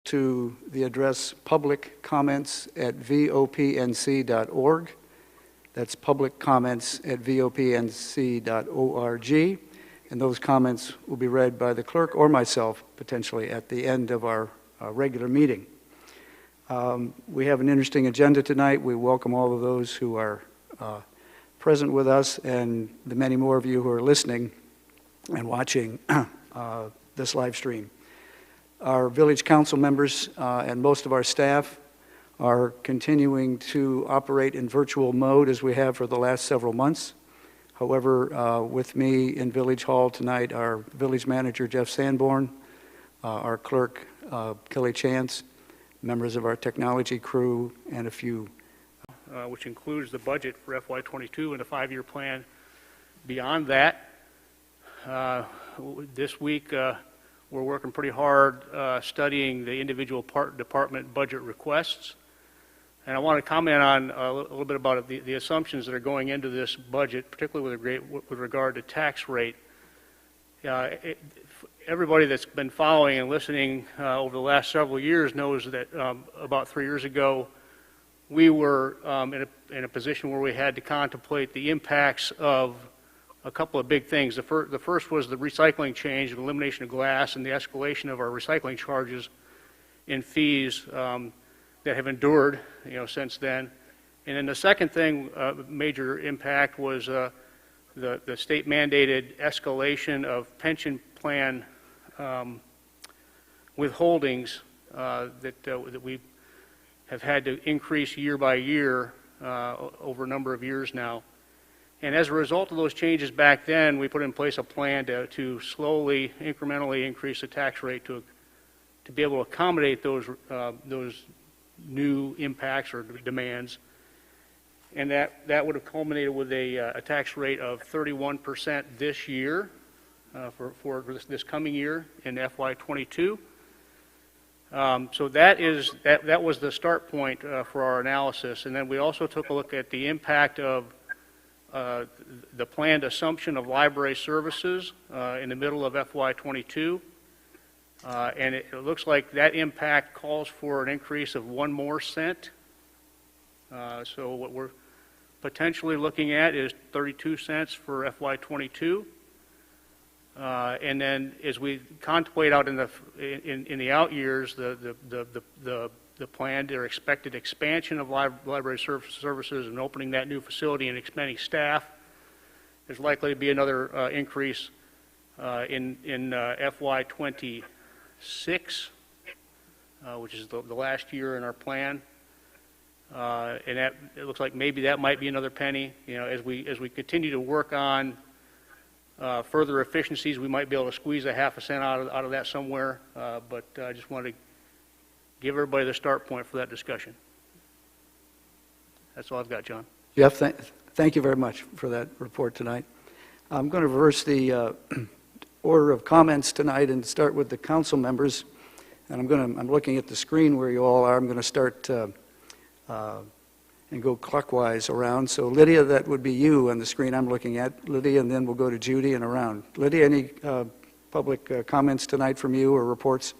to the address publiccomments@vopnc.org. That's publiccomments@vopnc.org. And those comments will be read by the clerk or myself, potentially, at the end of our regular meeting. We have an interesting agenda tonight. We welcome all of those who are present with us and the many more of you who are listening and watching this live stream. Our village council members and most of our staff are continuing to operate in virtual mode as we have for the last several months. However, with me in Village Hall tonight are Village Manager Jeff Sanborn, our clerk Kelly Chance, members of our technology crew, and a few. Which includes the budget for FY22 and a 5-year plan beyond that. This week, we're working pretty hard studying the individual department budget requests. And I want to comment on a little bit about the assumptions that are going into this budget, particularly with regard to tax rate. Everybody that's been following and listening over the last several years knows that about 3 years ago, we were in a position where we had to contemplate the impacts of a couple of big things. The first was the recycling change and elimination of glass and the escalation of our recycling charges in fees that have endured, since then. And then the second thing, major impact, was the state mandated escalation of pension plan withholdings that we have had to increase year by year over a number of years now. And as a result of those changes back then, we put in place a plan to slowly, incrementally increase the tax rate to be able to accommodate those new impacts or demands. And that would have culminated with a tax rate of 31% this year, for this coming year in FY22. So that was the start point for our analysis. And then we also took a look at the impact of the planned assumption of library services in the middle of FY22. And it looks like that impact calls for an increase of 1 more cent. So what we're potentially looking at is 32 cents for FY22. And then as we contemplate out in the out years, the planned or expected expansion of library services and opening that new facility and expanding staff, there's likely to be another increase in FY26, which is the last year in our plan. And that, it looks like maybe that might be another penny. As we continue to work on further efficiencies, we might be able to squeeze a half a cent out of that somewhere. But I just wanted to give everybody the start point for that discussion. That's all I've got, John. Jeff, thank you very much for that report tonight. I'm going to reverse the order of comments tonight and start with the council members. And I'm looking at the screen where you all are. I'm going to start and go clockwise around. So Lydia, that would be you on the screen I'm looking at. Lydia, and then we'll go to Judy and around. Lydia, any public comments tonight from you or reports?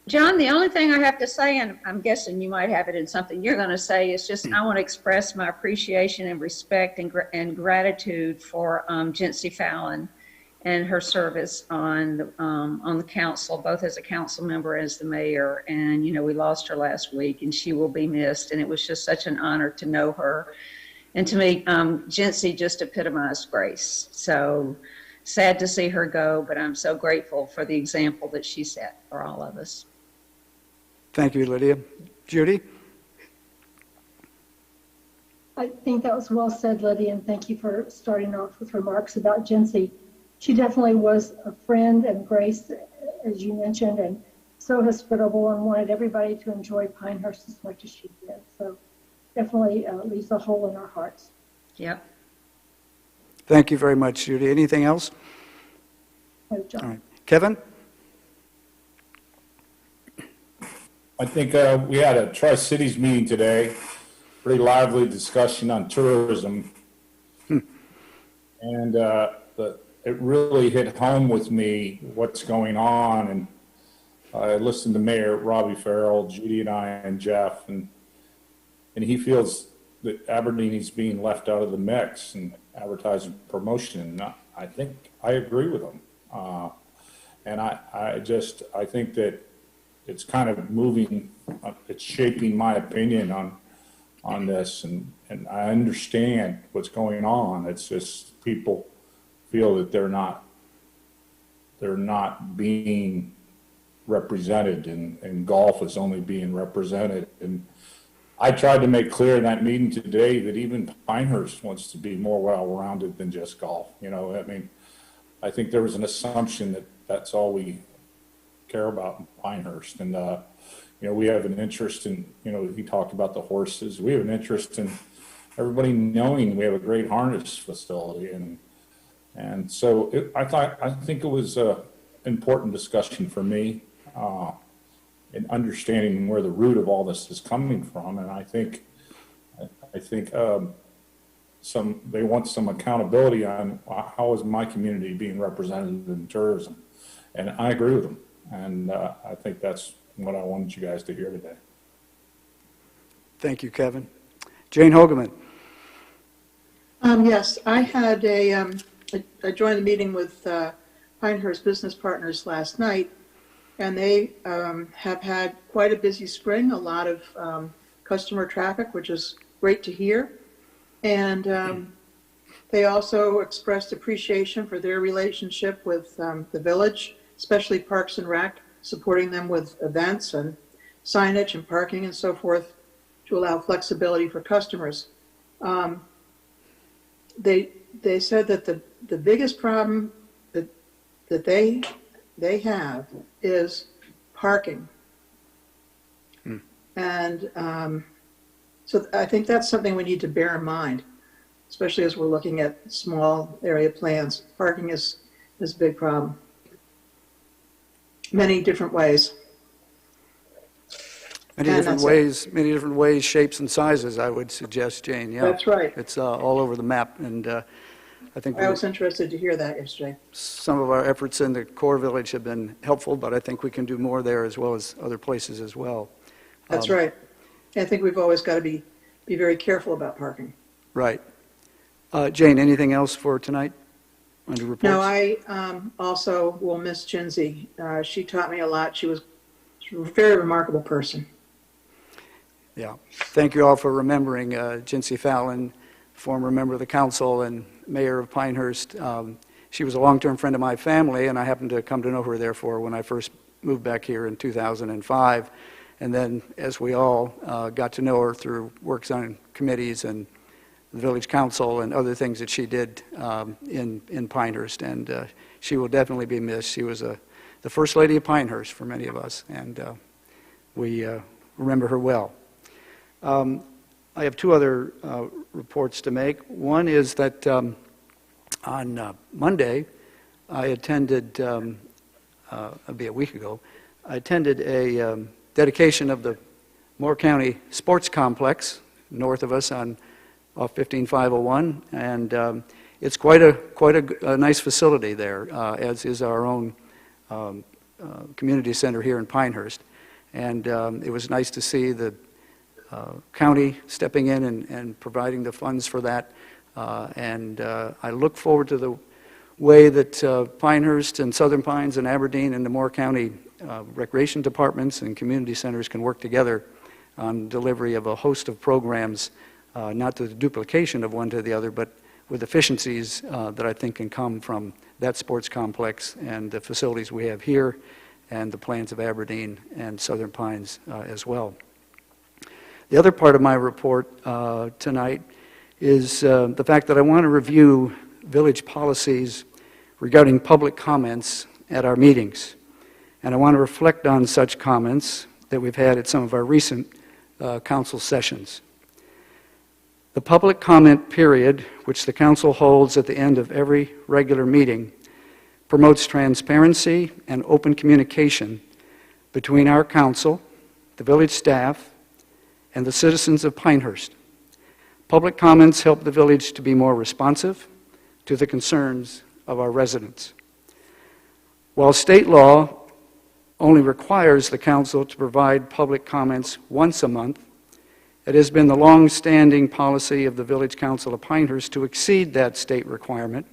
John, the only thing I have to say, and I'm guessing you might have it in something you're going to say, is just I want to express my appreciation and respect and gratitude for Jency Fallon and her service on the council, both as a council member as the mayor. And we lost her last week, and she will be missed. And it was just such an honor to know her. And to me, Jency just epitomized grace. So sad to see her go, but I'm so grateful for the example that she set for all of us. Thank you, Lydia. Judy? I think that was well said, Lydia, and thank you for starting off with remarks about Jency. She definitely was a friend and Grace, as you mentioned, and so hospitable and wanted everybody to enjoy Pinehurst as much as she did. So definitely leaves a hole in our hearts. Yep. Thank you very much, Judy. Anything else? No, John. All right. Kevin? I think we had a Tri-Cities meeting today, pretty lively discussion on tourism. And it really hit home with me what's going on. And I listened to Mayor Robbie Farrell, Judy and I, and Jeff, and he feels that Aberdeen is being left out of the mix in advertising promotion. And I think I agree with him. And I think that it's kind of moving, it's shaping my opinion on this, and I understand what's going on. It's just people feel that they're not being represented, and golf is only being represented. And I tried to make clear in that meeting today that even Pinehurst wants to be more well-rounded than just golf. You know, I mean, I think there was an assumption that that's all we care about in Pinehurst. And, you know, we have an interest in, you know, he talked about the horses. We have an interest in everybody knowing we have a great harness facility. And so I think it was an important discussion for me in understanding where the root of all this is coming from. And I think they want some accountability on how is my community being represented in tourism. And I agree with them. And I think that's what I wanted you guys to hear today. Thank you, Kevin. Jane Hogeman. Yes, I had I joined the meeting with Pinehurst Business Partners last night, and they have had quite a busy spring, a lot of customer traffic, which is great to hear. And they also expressed appreciation for their relationship with the village, especially Parks and Rec, supporting them with events and signage and parking and so forth to allow flexibility for customers. They said that the biggest problem that they have is parking. And so I think that's something we need to bear in mind, especially as we're looking at small area plans. Parking is a big problem. Many different ways. Many different ways, shapes and sizes, I would suggest, Jane. Yeah, that's right. It's all over the map, and I think I was interested to hear that yesterday. Some of our efforts in the core village have been helpful, but I think we can do more there as well as other places as well. That's right. I think we've always got to be very careful about parking. Right. Jane, anything else for tonight under reports? No, I also will miss Jinsey. She taught me a lot. She was a very remarkable person. Yeah. Thank you all for remembering Jinsey Fallon, former member of the council and mayor of Pinehurst. She was a long-term friend of my family, and I happened to come to know her, therefore, when I first moved back here in 2005. And then, as we all got to know her through works on committees and the village council and other things that she did in Pinehurst. And she will definitely be missed. She was the first lady of Pinehurst for many of us, and we remember her well. I have two other reports to make. One is that on Monday, I attended, it'll be a week ago, I attended a dedication of the Moore County Sports Complex north of us off 15501, and it's quite a nice facility there, as is our own community center here in Pinehurst. And it was nice to see the county stepping in and providing the funds for that. And I look forward to the way that Pinehurst and Southern Pines and Aberdeen and the Moore County recreation departments and community centers can work together on delivery of a host of programs, not to the duplication of one to the other, but with efficiencies that I think can come from that sports complex and the facilities we have here and the plans of Aberdeen and Southern Pines as well. The other part of my report tonight is the fact that I want to review village policies regarding public comments at our meetings. And I want to reflect on such comments that we've had at some of our recent council sessions. The public comment period, which the council holds at the end of every regular meeting, promotes transparency and open communication between our council, the village staff, and the citizens of Pinehurst. Public comments help the village to be more responsive to the concerns of our residents. While state law only requires the council to provide public comments once a month, it has been the long-standing policy of the Village Council of Pinehurst to exceed that state requirement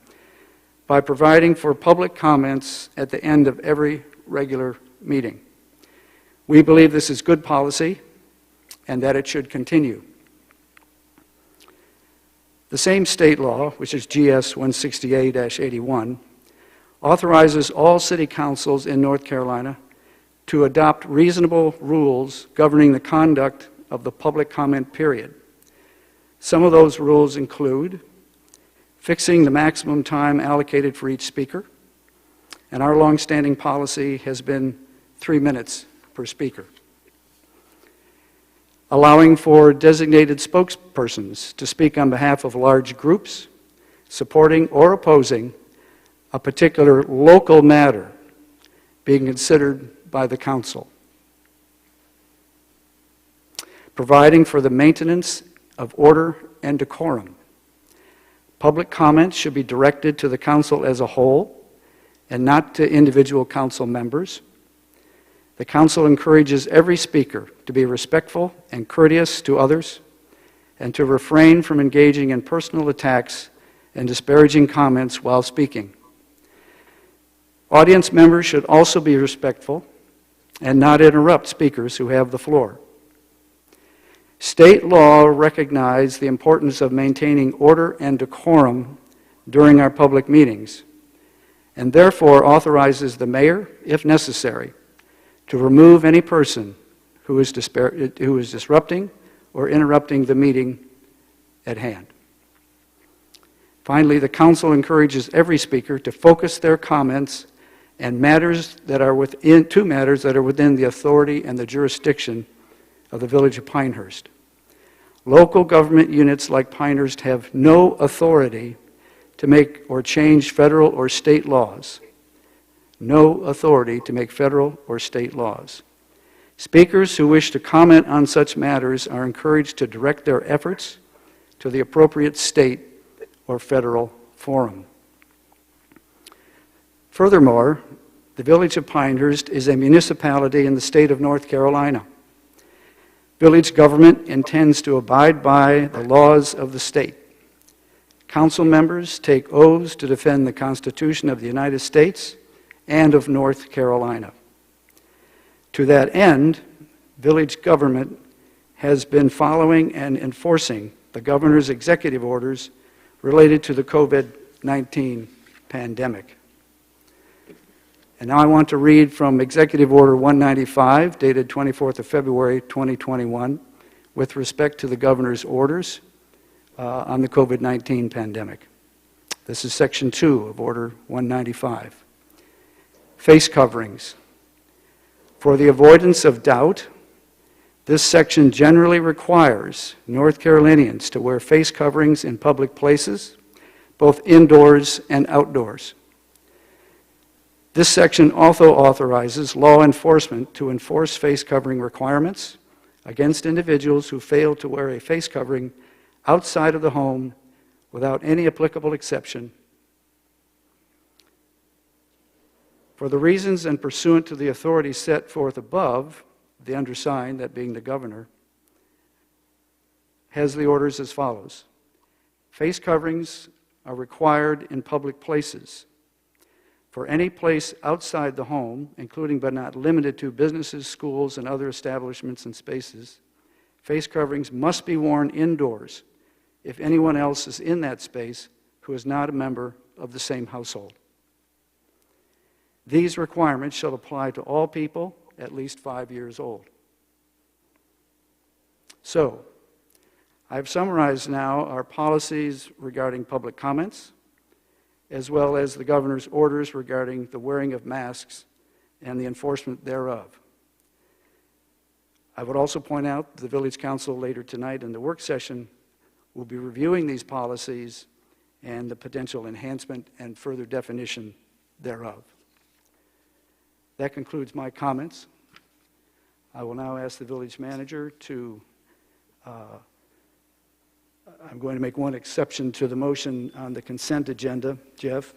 by providing for public comments at the end of every regular meeting. We believe this is good policy and that it should continue. The same state law, which is GS 168-81, authorizes all city councils in North Carolina to adopt reasonable rules governing the conduct of the public comment period. Some of those rules include fixing the maximum time allocated for each speaker, and our longstanding policy has been 3 minutes per speaker. Allowing for designated spokespersons to speak on behalf of large groups, supporting or opposing a particular local matter being considered by the council. Providing for the maintenance of order and decorum. Public comments should be directed to the council as a whole and not to individual council members. The council encourages every speaker to be respectful and courteous to others and to refrain from engaging in personal attacks and disparaging comments while speaking. Audience members should also be respectful and not interrupt speakers who have the floor. State law recognizes the importance of maintaining order and decorum during our public meetings, and therefore authorizes the mayor, if necessary, to remove any person who is disrupting or interrupting the meeting at hand. Finally, the council encourages every speaker to focus their comments and matters that are within the authority and the jurisdiction of the Village of Pinehurst. Local government units like Pinehurst have no authority to make or change federal or state laws. No authority to make federal or state laws. Speakers who wish to comment on such matters are encouraged to direct their efforts to the appropriate state or federal forum. Furthermore, the Village of Pinehurst is a municipality in the state of North Carolina. Village government intends to abide by the laws of the state. Council members take oaths to defend the Constitution of the United States and of North Carolina. To that end, village government has been following and enforcing the governor's executive orders related to the COVID-19 pandemic. And now I want to read from Executive Order 195, dated 24th of February 2021, with respect to the governor's orders on the COVID-19 pandemic. This is Section 2 of Order 195. Face coverings. For the avoidance of doubt, this section generally requires North Carolinians to wear face coverings in public places, both indoors and outdoors. This section also authorizes law enforcement to enforce face covering requirements against individuals who fail to wear a face covering outside of the home without any applicable exception. For the reasons and pursuant to the authority set forth above, the undersigned, that being the governor, has the orders as follows. Face coverings are required in public places. For any place outside the home, including but not limited to businesses, schools, and other establishments and spaces, face coverings must be worn indoors if anyone else is in that space who is not a member of the same household. These requirements shall apply to all people at least 5 years old. So, I've summarized now our policies regarding public comments, as well as the governor's orders regarding the wearing of masks and the enforcement thereof. I would also point out the Village Council later tonight in the work session will be reviewing these policies and the potential enhancement and further definition thereof. That concludes my comments. I will now ask the village manager to, I'm going to make one exception to the motion on the consent agenda, Jeff.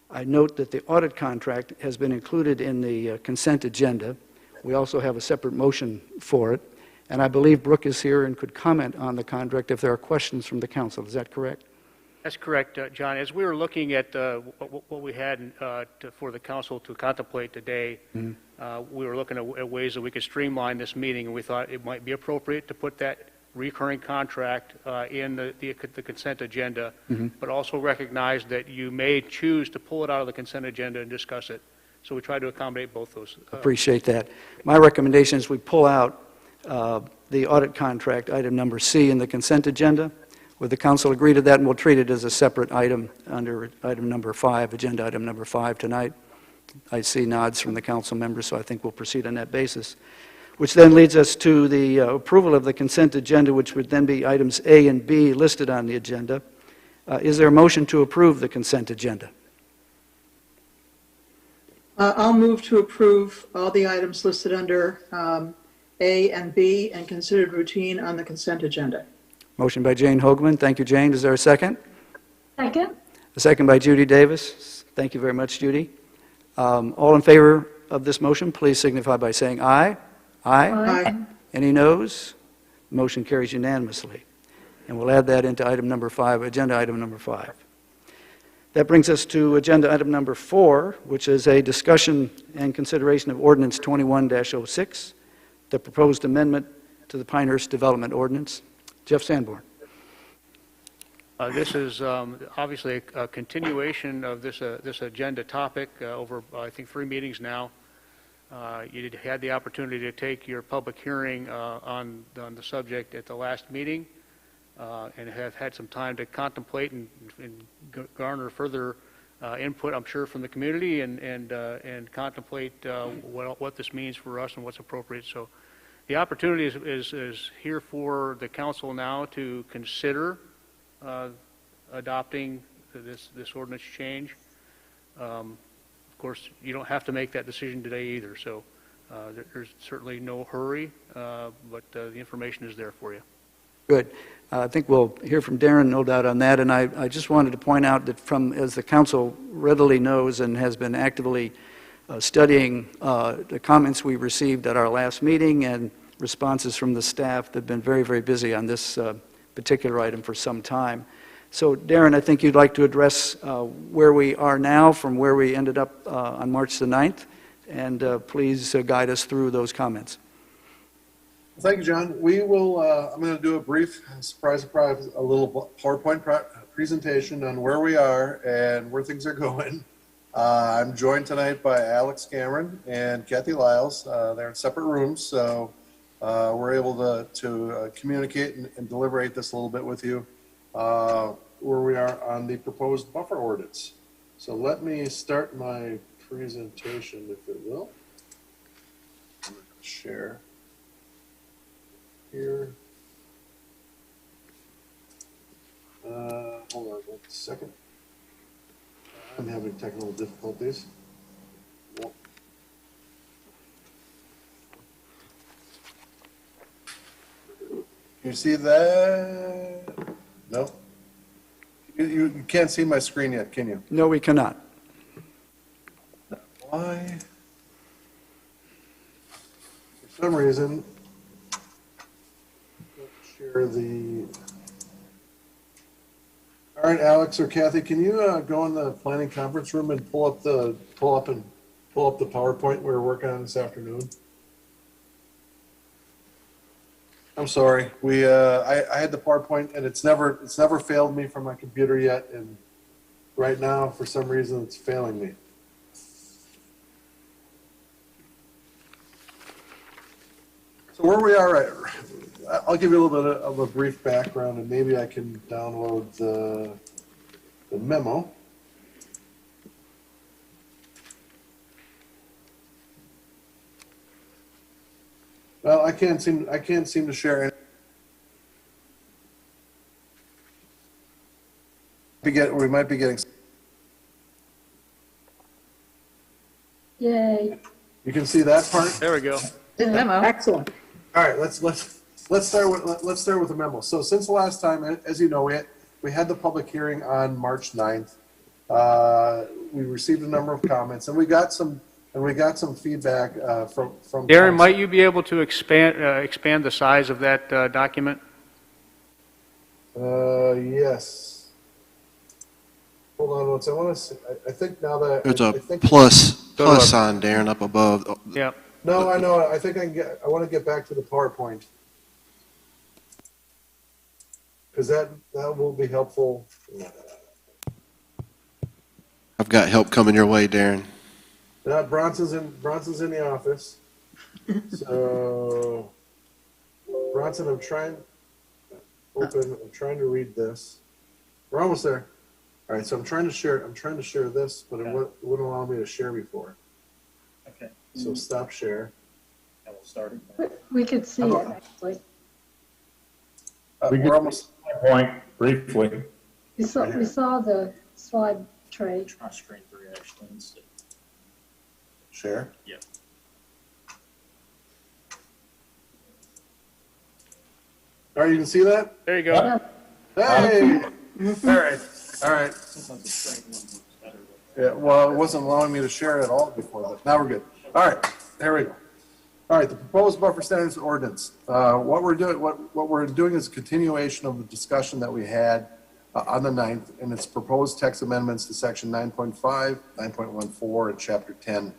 I note that the audit contract has been included in the consent agenda. We also have a separate motion for it. And I believe Brooke is here and could comment on the contract if there are questions from the council. Is that correct? That's correct, John. As we were looking at what we had for the council to contemplate today, we were looking at ways that we could streamline this meeting, and we thought it might be appropriate to put that recurring contract in the consent agenda, but also recognize that you may choose to pull it out of the consent agenda and discuss it. So we tried to accommodate both those. Appreciate that. My recommendation is we pull out the audit contract, item number C, in the consent agenda. Would the council agree to that, and we'll treat it as a separate item under item number 5, agenda item number 5 tonight? I see nods from the council members, so I think we'll proceed on that basis. Which then leads us to the approval of the consent agenda, which would then be items A and B listed on the agenda. Is there a motion to approve the consent agenda? I'll move to approve all the items listed under A and B and considered routine on the consent agenda. Motion by Jane Hoagland. Thank you, Jane. Is there a second? Second? A second by Judy Davis. Thank you very much, Judy. All in favor of this motion, please signify by saying aye. Aye. Aye. Any noes? Motion carries unanimously. And we'll add that into item number 5, agenda item number 5. That brings us to agenda item number 4, which is a discussion and consideration of Ordinance 21-06, the proposed amendment to the Pinehurst Development Ordinance. Jeff Sanborn. This is obviously a continuation of this agenda topic over, I think, 3 meetings now. You had the opportunity to take your public hearing on the subject at the last meeting and have had some time to contemplate and garner further input, I'm sure, from the community and contemplate what this means for us and what's appropriate. So the opportunity is here for the council now to consider adopting this ordinance change. Of course, you don't have to make that decision today either, so there's certainly no hurry, but the information is there for you. Good. I think we'll hear from Darren, no doubt on that, and I just wanted to point out that as the council readily knows and has been actively studying the comments we received at our last meeting and responses from the staff, they've been very, very busy on this particular item for some time. So, Darren, I think you'd like to address where we are now from where we ended up on March the 9th, and please guide us through those comments. Thank you, John. We will, I'm going to do a brief, surprise, a little PowerPoint presentation on where we are and where things are going. I'm joined tonight by Alex Cameron and Kathy Lyles. They're in separate rooms, so we're able to communicate and deliberate this a little bit with you, where we are on the proposed buffer ordinance. So let me start my presentation, if it will. I'm going to share here. Hold on 1 second. I'm having technical difficulties. You see that? No? You can't see my screen yet, can you? No, we cannot. Why? For some reason, let's share the... All right, Alex or Kathy, can you go in the planning conference room and pull up the PowerPoint we were working on this afternoon? I'm sorry. I had the PowerPoint and it's never failed me from my computer yet, and right now for some reason it's failing me. So where we are at, I'll give you a little bit of a brief background, and maybe I can download the memo. Well, I can't seem to share any. We might be getting. Yay. You can see that part. There we go. Good memo. Excellent. All right, let's start with the memo. So since the last time, as you know, we had the public hearing on March 9th. we received a number of comments, and we got some feedback from. Darren, might you be able to expand the size of that document? Yes. Hold on once. I want to see. I think now that There's I a think, plus sign, Darren, up above. Yeah. No, I know. I think I want to get back to the PowerPoint because that will be helpful. I've got help coming your way, Darren. Bronson's in the office. So Bronson, I'm trying to read this. We're almost there. All right, so I'm trying to share this, but it wouldn't allow me to share before. Okay. So stop share. I will start it. We could see it, actually. We're almost. Point briefly. We saw the slide tray. Try screen 3 actually instead. Share. Yeah. All right, you can see that. There you go. Hey. All right. Sometimes the screen one looks better. Yeah. Well, it wasn't allowing me to share it at all before, but now we're good. All right. There we go. All right, the proposed buffer standards ordinance. What we're doing is a continuation of the discussion that we had on the 9th, and it's proposed text amendments to section 9.5, 9.14, and chapter 10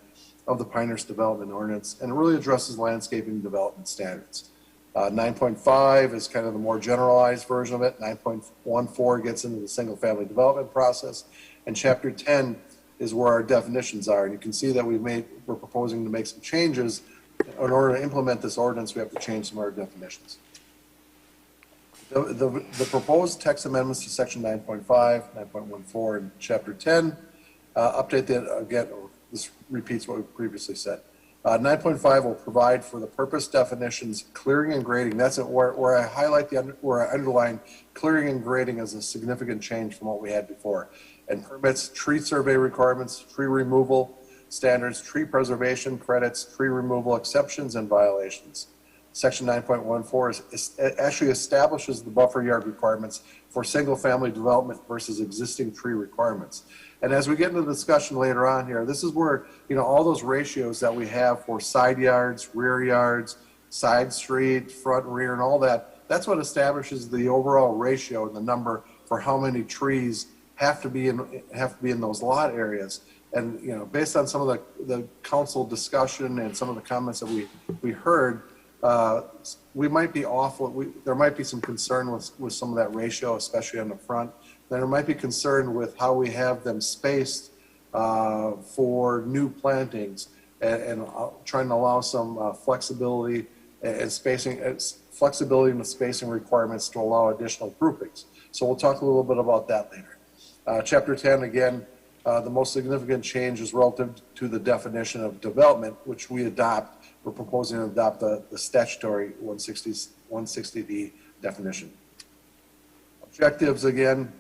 of the Pinehurst Development Ordinance, and it really addresses landscaping development standards. 9.5 is kind of the more generalized version of it. 9.14 gets into the single-family development process, and chapter 10 is where our definitions are. And you can see that we're proposing to make some changes. In order to implement this ordinance, we have to change some of our definitions. The proposed text amendments to section 9.5, 9.14, and chapter 10 update that again. This repeats what we previously said. 9.5 will provide for the purpose definitions, clearing and grading. That's where I highlight where I underline clearing and grading as a significant change from what we had before. And permits tree survey requirements, tree removal standards, tree preservation credits, tree removal exceptions, and violations. Section 9.14 actually establishes the buffer yard requirements for single-family development versus existing tree requirements. And as we get into the discussion later on here, this is where, all those ratios that we have for side yards, rear yards, side street, front, rear, and all that, that's what establishes the overall ratio and the number for how many trees have to be in those lot areas. And based on some of the council discussion and some of the comments that we heard, we might be off. There might be some concern with some of that ratio, especially on the front. Then there might be concern with how we have them spaced for new plantings, and trying to allow some flexibility and spacing, flexibility in the spacing requirements to allow additional groupings. So we'll talk a little bit about that later. Chapter 10 again. The most significant change is relative to the definition of development, which we're proposing to adopt the statutory 160D definition. Objectives, again,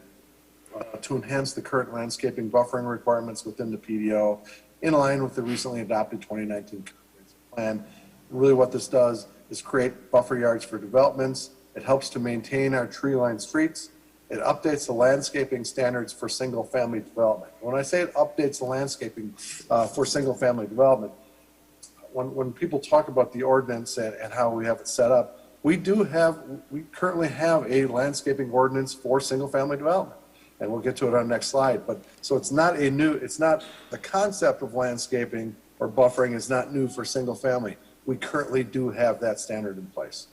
to enhance the current landscaping buffering requirements within the PDO in line with the recently adopted 2019 comprehensive plan. Really what this does is create buffer yards for developments. It helps to maintain our tree-lined streets. It updates the landscaping standards for single-family development. When I say it updates the landscaping for single-family development, when people talk about the ordinance and how we have it set up, we currently have a landscaping ordinance for single-family development, and we'll get to it on the next slide. But so it's not the concept of landscaping or buffering is not new for single-family. We currently do have that standard in place.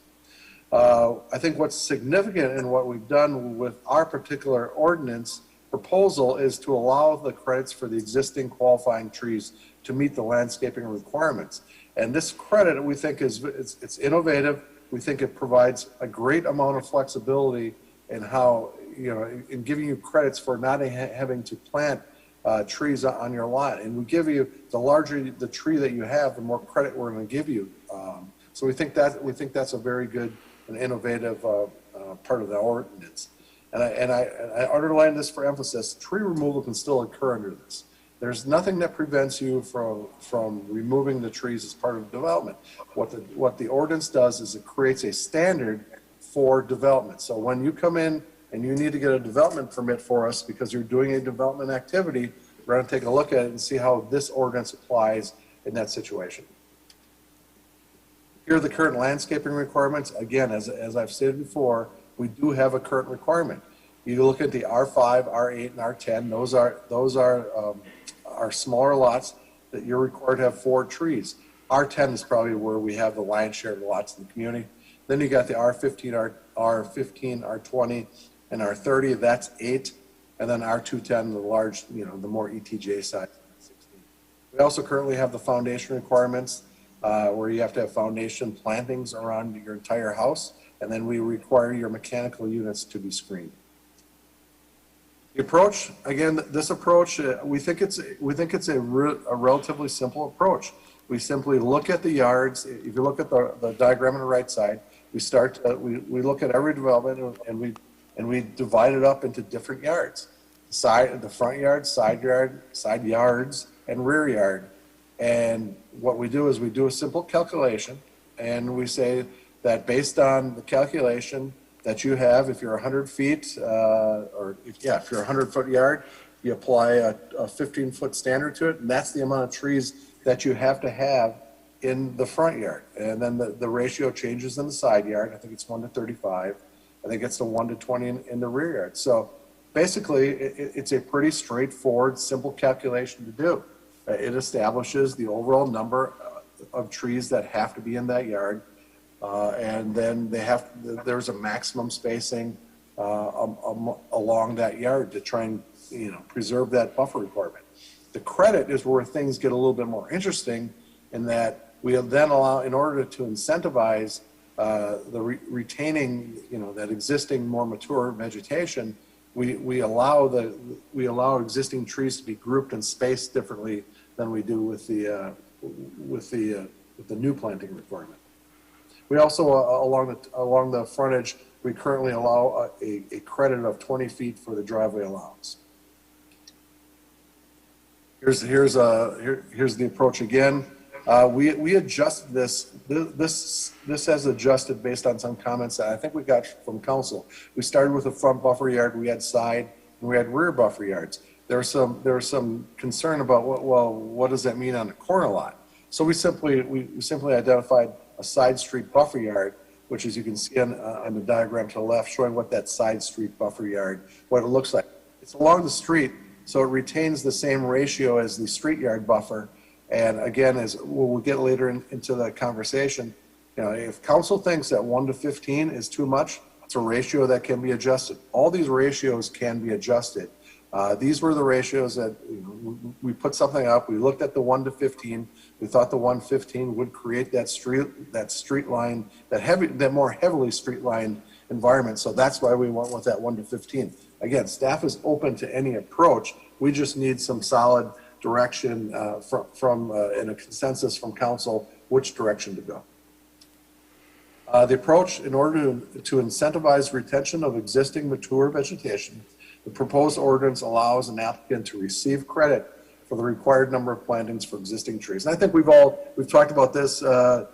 I think what's significant in what we've done with our particular ordinance proposal is to allow the credits for the existing qualifying trees to meet the landscaping requirements. And this credit we think it's innovative. We think it provides a great amount of flexibility in how, in giving you credits for not having to plant trees on your lot. And we give you, the larger the tree that you have, the more credit we're going to give you. So we think that's a very good and innovative part of the ordinance. And I underline this for emphasis. Tree removal can still occur under this. There's nothing that prevents you from removing the trees as part of development. What the ordinance does is it creates a standard for development. So when you come in and you need to get a development permit for us because you're doing a development activity, we're going to take a look at it and see how this ordinance applies in that situation. Here are the current landscaping requirements. Again, as I've stated before, we do have a current requirement. You look at the R5, R8, and R10. Those are smaller lots that you're required to have 4 trees. R10 is probably where we have the lion's share of the lots in the community. Then you got the R15, R15, R20, and R30. That's 8, and then R210, the large, the more ETJ size, 16. We also currently have the foundation requirements, where you have to have foundation plantings around your entire house, and then we require your mechanical units to be screened. The approach, again, this approach, we think it's a relatively simple approach. We simply look at the yards. If you look at the diagram on the right side, we look at every development and we divide it up into different yards: the front yard, side yards, and rear yard. And what we do is we do a simple calculation, and we say that based on the calculation that you have, if you're 100 feet, if you're a 100-foot yard, you apply a 15-foot standard to it, and that's the amount of trees that you have to have in the front yard. And then the ratio changes in the side yard. I think it's 1 to 35. I think it's to 1 to 20 in the rear yard. So basically, it's a pretty straightforward, simple calculation to do. It establishes the overall number of trees that have to be in that yard. And then there's a maximum spacing along that yard to try and preserve that buffer requirement. The credit is where things get a little bit more interesting, in that we then allow, in order to incentivize retaining that existing more mature vegetation, we allow existing trees to be grouped and spaced differently than we do with the new planting requirement. We also, along the frontage, we currently allow a credit of 20 feet for the driveway allowance. Here's the approach again. We adjusted this. This has adjusted based on some comments that I think we got from council. We started with a front buffer yard. We had side and we had rear buffer yards. There was some concern about what does that mean on a corner lot? So we simply identified a side street buffer yard, which, as you can see on the diagram to the left, showing what that side street buffer yard, what it looks like. It's along the street, so it retains the same ratio as the street yard buffer. And again, as we'll get later into the conversation, if council thinks that 1 to 15 is too much, it's a ratio that can be adjusted. All these ratios can be adjusted. These were the ratios that we put something up. We looked at the 1 to 15. We thought the 115 would create that street line, that more heavily street lined environment. So that's why we went with that 1 to 15. Again, staff is open to any approach. We just need some solid direction and a consensus from council which direction to go. The approach, in order to incentivize retention of existing mature vegetation, the proposed ordinance allows an applicant to receive credit for the required number of plantings for existing trees. And I think we've talked about this ad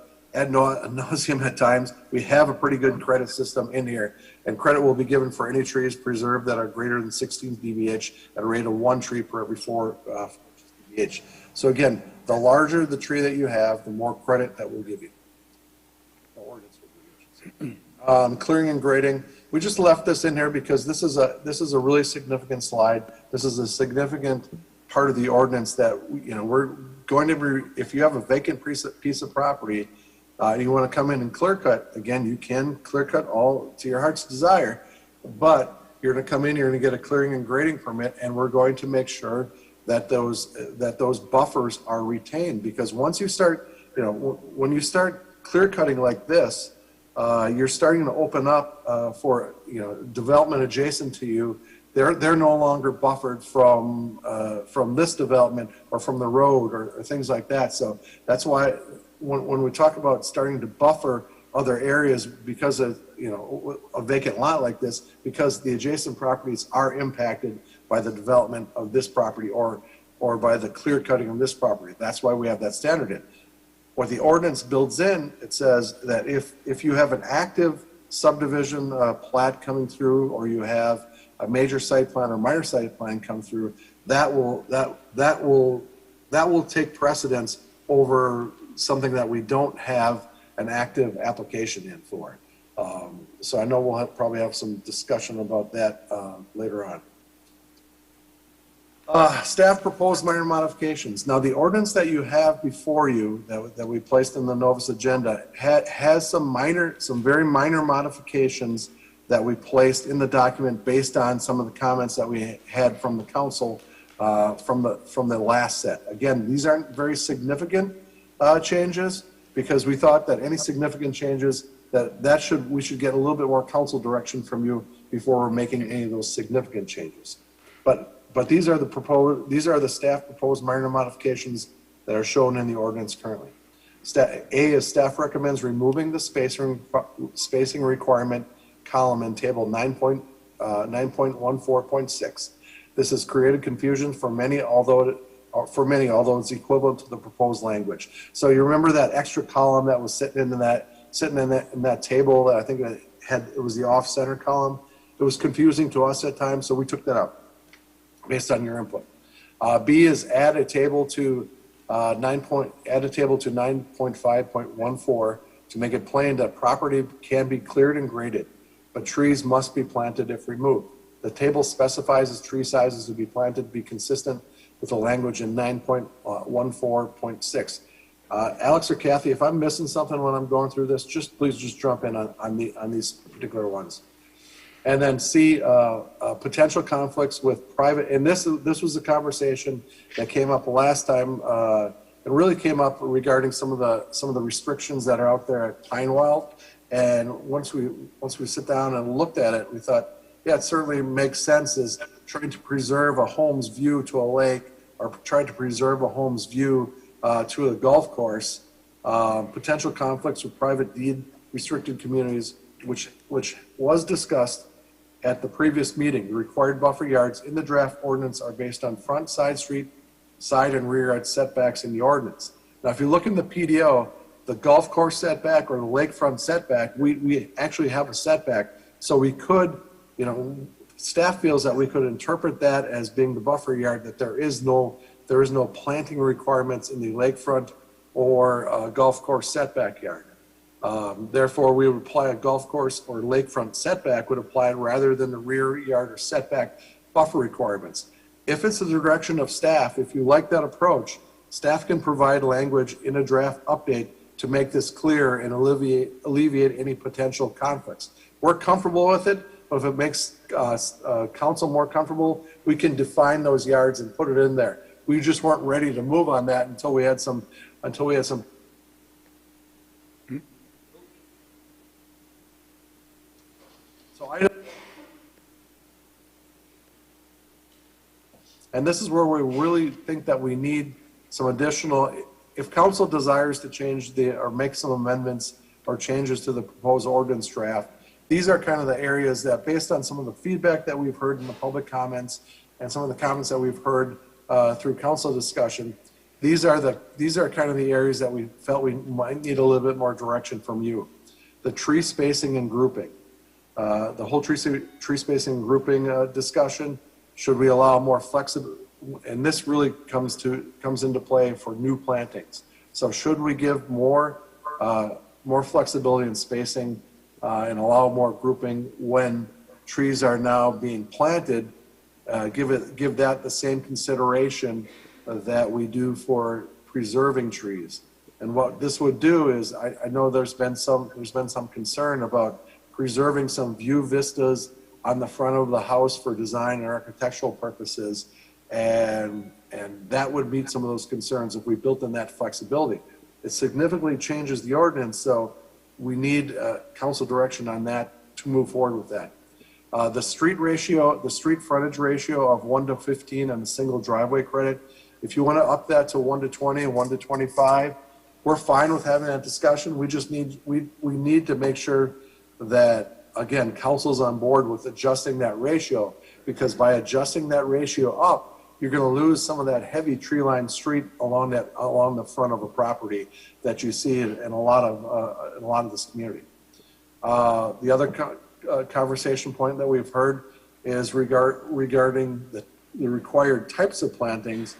nauseum at times. We have a pretty good credit system in here, and credit will be given for any trees preserved that are greater than 16 dBH at a rate of 1 tree per every 4 dBH. So again, the larger the tree that you have, the more credit that we'll give you. The ordinance will give you. Clearing and grading. We just left this in here because this is a really significant slide. This is a significant part of the ordinance that we're going to be. If you have a vacant piece of property, you want to come in and clear cut. Again, you can clear cut all to your heart's desire, but you're going to come in. You're going to get a clearing and grading permit, and we're going to make sure that those buffers are retained. Because once you start, when you start clear cutting like this, you're starting to open up for development adjacent to you. They're no longer buffered from this development or from the road or things like that. So that's why when we talk about starting to buffer other areas because of a vacant lot like this, because the adjacent properties are impacted by the development of this property or by the clear cutting of this property. That's why we have that standard in. What the ordinance builds in, it says that if you have an active subdivision plat coming through, or you have a major site plan or minor site plan come through, that will take precedence over something that we don't have an active application in for. So I know we'll probably have some discussion about that later on. Staff proposed minor modifications. Now, the ordinance that you have before you that we placed in the Novus agenda has some very minor modifications that we placed in the document based on some of the comments that we had from the council from the last set. Again, these aren't very significant changes, because we thought that any significant changes we should get a little bit more council direction from you before we're making any of those significant changes. But these are the staff proposed minor modifications that are shown in the ordinance currently. A is staff recommends removing the spacing requirement column in table 9.14.6. This has created confusion for many, although it's equivalent to the proposed language. So you remember that extra column that was sitting in that table that I think it was the off-center column. It was confusing to us at times, so we took that out based on your input. B is add a table to 9.5.14 to make it plain that property can be cleared and graded, but trees must be planted if removed. The table specifies as tree sizes to be planted to be consistent with the language in 9.14.6. Alex or Kathy, if I'm missing something when I'm going through this, please jump in on these particular ones. And then C, potential conflicts with private, and this was a conversation that came up last time. It really came up regarding some of the restrictions that are out there at Pinehurst. And once we sit down and looked at it, we thought, yeah, it certainly makes sense as trying to preserve a home's view to a lake, or trying to preserve a home's view to a golf course. Potential conflicts with private deed restricted communities, which was discussed at the previous meeting. The required buffer yards in the draft ordinance are based on front, side street, side and rear yard setbacks in the ordinance. Now, if you look in the PDO, the golf course setback or the lakefront setback, we actually have a setback. So we could, staff feels that we could interpret that as being the buffer yard, that there is no planting requirements in the lakefront or golf course setback yard. Therefore, we would apply a golf course or lakefront setback would apply rather than the rear yard or setback buffer requirements. If it's the direction of staff, if you like that approach, staff can provide language in a draft update to make this clear and alleviate any potential conflicts. We're comfortable with it, but if it makes council more comfortable, we can define those yards and put it in there. We just weren't ready to move on that until we had some. And this is where we really think that we need some additional, if council desires to change or make some amendments or changes to the proposed ordinance draft, these are kind of the areas that, based on some of the feedback that we've heard in the public comments and some of the comments that we've heard through council discussion, these are kind of the areas that we felt we might need a little bit more direction from you. The tree spacing and grouping. The whole tree spacing and grouping discussion, should we allow more flexibility? And this really comes into play for new plantings. So should we give more flexibility in spacing and allow more grouping when trees are now being planted? Give that the same consideration that we do for preserving trees. And what this would do is, I know there's been some concern about preserving some view vistas on the front of the house for design and architectural purposes, and that would meet some of those concerns if we built in that flexibility. It significantly changes the ordinance, so we need council direction on that to move forward with that. The street frontage ratio of 1:15 on the single driveway credit, if you want to up that to 1:20 and 1:25, we're fine with having that discussion. We just need to make sure that, again, council's on board with adjusting that ratio, because by adjusting that ratio up, you're going to lose some of that heavy tree-lined street along the front of a property that you see in a lot of this community. The other conversation point that we've heard is regarding the required types of plantings.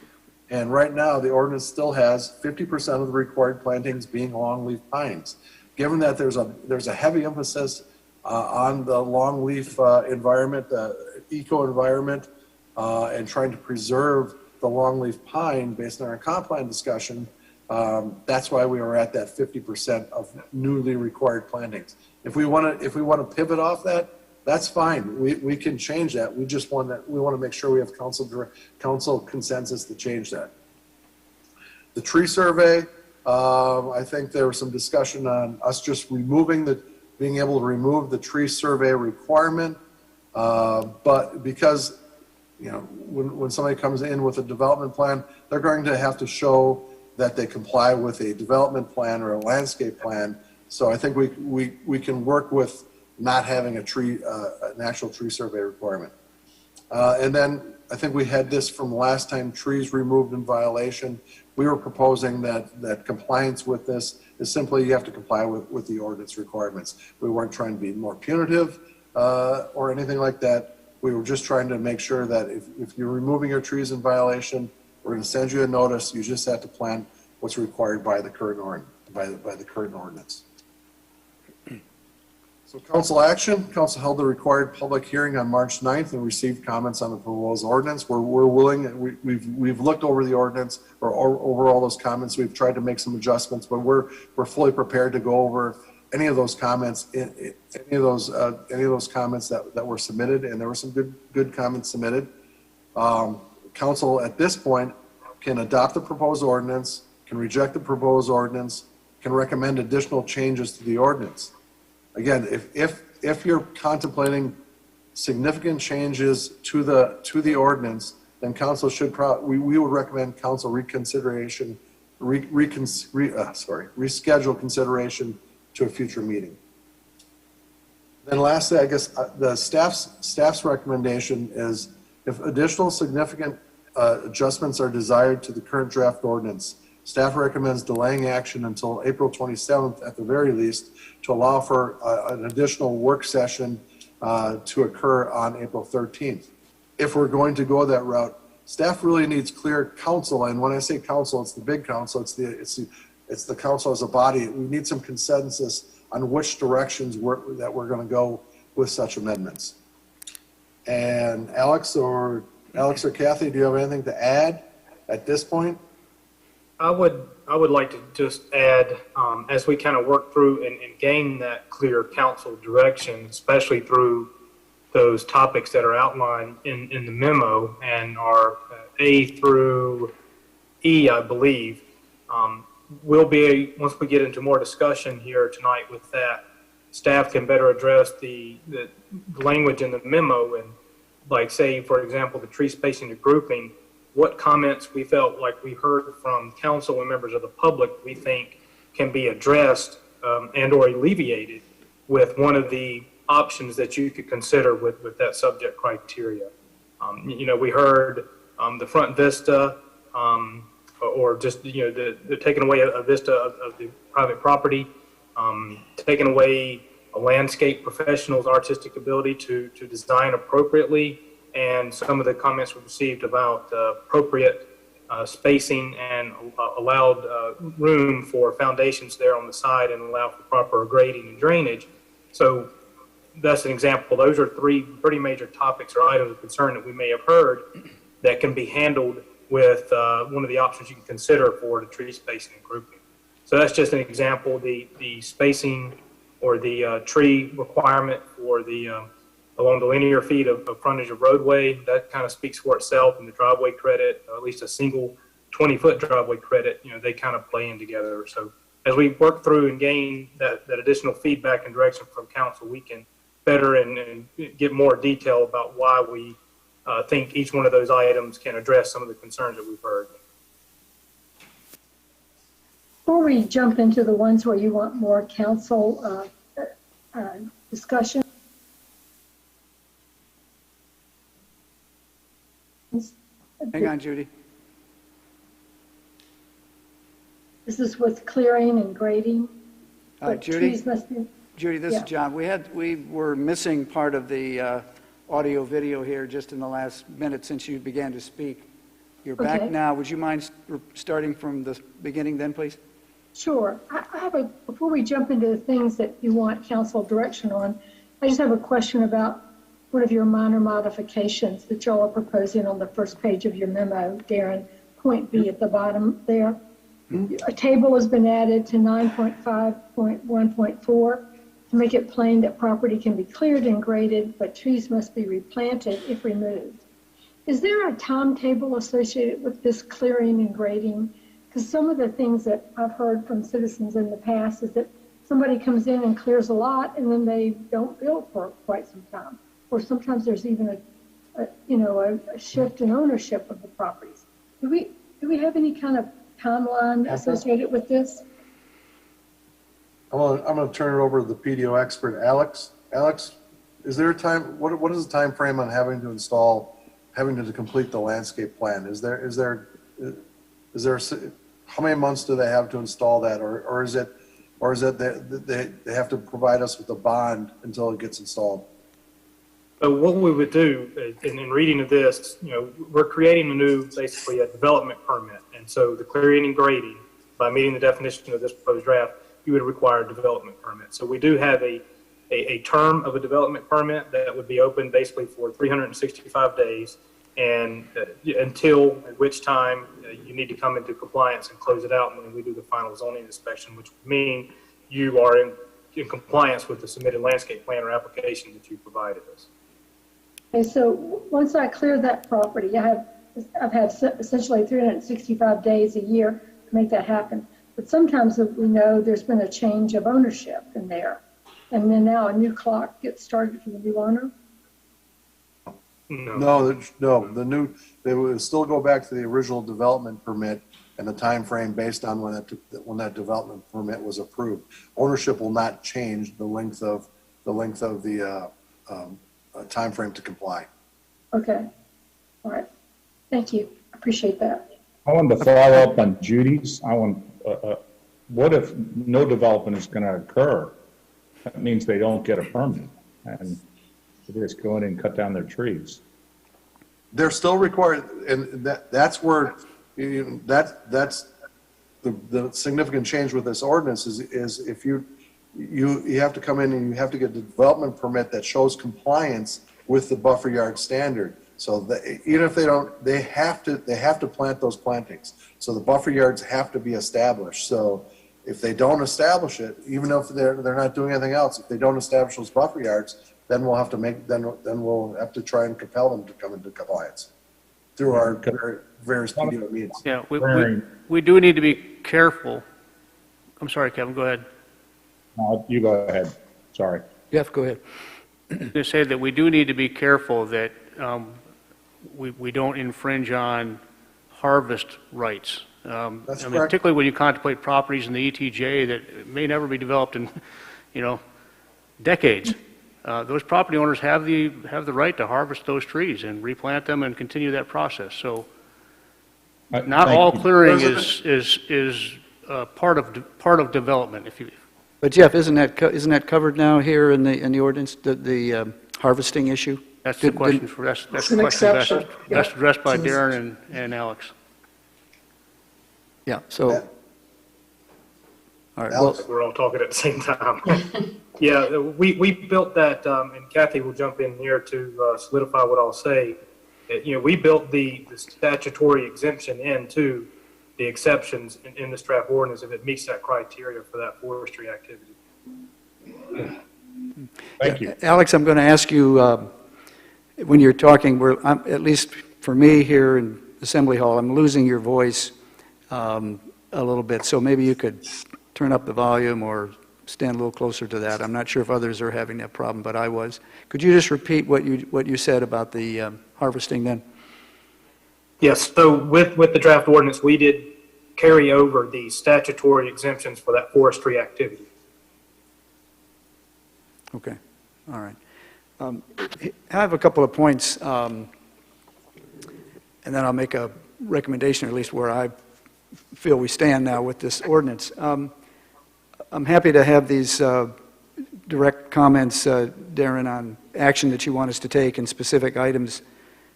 And right now, the ordinance still has 50% of the required plantings being longleaf pines. Given that there's a heavy emphasis on the longleaf environment, eco environment, and trying to preserve the longleaf pine based on our comp plan discussion, that's why we are at that 50% of newly required plantings. If we want to pivot off that, that's fine. We can change that. We just want to make sure we have council consensus to change that. The tree survey, I think there was some discussion on us just being able to remove the tree survey requirement. But because, when somebody comes in with a development plan, they're going to have to show that they comply with a development plan or a landscape plan. So I think we can work with not having an actual tree survey requirement. And then I think we had this from last time, trees removed in violation. We were proposing that compliance with this is simply you have to comply with the ordinance requirements. We weren't trying to be more punitive or anything like that. We were just trying to make sure that if you're removing your trees in violation, we're going to send you a notice. You just have to plant what's required by the current ordinance. So council action, council held the required public hearing on March 9th and received comments on the proposed ordinance. We're willing, we've looked over the ordinance or over all those comments. We've tried to make some adjustments, but we're fully prepared to go over any of those comments, any of those comments that were submitted, and there were some good comments submitted. Council at this point can adopt the proposed ordinance, can reject the proposed ordinance, can recommend additional changes to the ordinance. Again, if you're contemplating significant changes to the ordinance, then council should we would recommend council reschedule consideration to a future meeting. Then lastly, I guess the staff's recommendation is if additional significant adjustments are desired to the current draft ordinance, staff recommends delaying action until April 27th at the very least to allow for an additional work session to occur on April 13th. If we're going to go that route, staff really needs clear counsel, and when I say counsel, it's the big council, it's the council as a body. We need some consensus on which directions that we're going to go with such amendments. And Alex or Kathy, do you have anything to add at this point? I would like to just add, as we kind of work through and gain that clear council direction, especially through those topics that are outlined in the memo and are A through E, I believe, once we get into more discussion here tonight with that, staff can better address the language in the memo and, like, say, for example, the tree spacing and grouping, what comments we felt like we heard from council and members of the public we think can be addressed and or alleviated with one of the options that you could consider with that subject criteria. We heard the front vista or just, the taking away a vista of the private property, taking away a landscape professional's artistic ability to design appropriately, and some of the comments we received about appropriate spacing and allowed room for foundations there on the side and allow for proper grading and drainage. So that's an example. Those are three pretty major topics or items of concern that we may have heard that can be handled with one of the options you can consider for the tree spacing and grouping. So that's just an example. The spacing or the tree requirement for the along the linear feet of frontage of roadway, that kind of speaks for itself, and the driveway credit, or at least a single 20-foot driveway credit, they kind of play in together. So as we work through and gain that additional feedback and direction from council, we can better and get more detail about why we think each one of those items can address some of the concerns that we've heard. Before we jump into the ones where you want more council discussion, Hang on, Judy. This is with clearing and grading. Judy, Trees must be, Judy, this is John. We were missing part of the audio video here just in the last minute since you began to speak. You're back Okay. now. Would you mind starting from the beginning then, please? Sure. I have before we jump into the things that you want council direction on, I just have a question about one of your minor modifications that y'all are proposing on the first page of your memo, Darren, point B at the bottom there. A table has been added to 9.5.1.4 to make it plain that property can be cleared and graded, but trees must be replanted if removed. Is there a timetable associated with this clearing and grading? Because some of the things that I've heard from citizens in the past is that somebody comes in and clears a lot and then they don't build for quite some time. Or sometimes there's even a shift in ownership of the properties. Do we have any kind of timeline associated with this? I'm going to turn it over to the PDO expert, Alex. Alex, is there a time? What is the time frame on having to complete the landscape plan? Is there how many months do they have to install that, or is it that they have to provide us with a bond until it gets installed? So what we would do, in reading of this, we're creating basically a development permit. And so the clearing and grading, by meeting the definition of this proposed draft, you would require a development permit. So we do have a term of a development permit that would be open basically for 365 days, and until at which time you need to come into compliance and close it out, and then we do the final zoning inspection, which would mean you are in compliance with the submitted landscape plan or application that you provided us. Okay, so once I clear that property, I've had essentially 365 days a year to make that happen. But sometimes we know there's been a change of ownership in there, and then now a new clock gets started for the new owner. No. They would still go back to the original development permit and the time frame based on when that development permit was approved. Ownership will not change the length of the time frame to comply. Okay. All right. Thank you. Appreciate that. I wanted to follow up on Judy's. What if no development is going to occur? That means they don't get a permit, and they just go in and cut down their trees. They're still required, and that's where that's the significant change with this ordinance is if you have to come in and you have to get the development permit that shows compliance with the buffer yard standard. So even if they don't, they have to plant those plantings. So the buffer yards have to be established. So if they don't establish it, even if they're not doing anything else, if they don't establish those buffer yards, then we'll have to try and compel them to come into compliance through our various PDO means. Yeah, we do need to be careful. I'm sorry, Kevin, go ahead. You go ahead. Sorry. Jeff, go ahead. I was going to say that we do need to be careful that we don't infringe on harvest rights. That's correct. Particularly when you contemplate properties in the ETJ that may never be developed in, decades. Those property owners have the right to harvest those trees and replant them and continue that process. So, not all clearing is part of development. But Jeff, isn't that covered now here in the ordinance, the harvesting issue? That's the question that's the an question exception. best addressed by Darren and Alex. Yeah. So. All right. Well, We're all talking at the same time. Yeah, we built that, and Kathy will jump in here to solidify what I'll say. We built the statutory exemption into the exceptions in this draft ordinance if it meets that criteria for that forestry activity. Thank you. Alex, I'm going to ask you, when you're talking, at least for me here in Assembly Hall, I'm losing your voice a little bit, so maybe you could turn up the volume or stand a little closer to that. I'm not sure if others are having that problem, but I was. Could you just repeat what you said about the harvesting then? Yes, so with the draft ordinance, we did carry over the statutory exemptions for that forestry activity. Okay, all right. I have a couple of points, and then I'll make a recommendation, or at least where I feel we stand now with this ordinance. I'm happy to have these direct comments, Darren, on action that you want us to take and specific items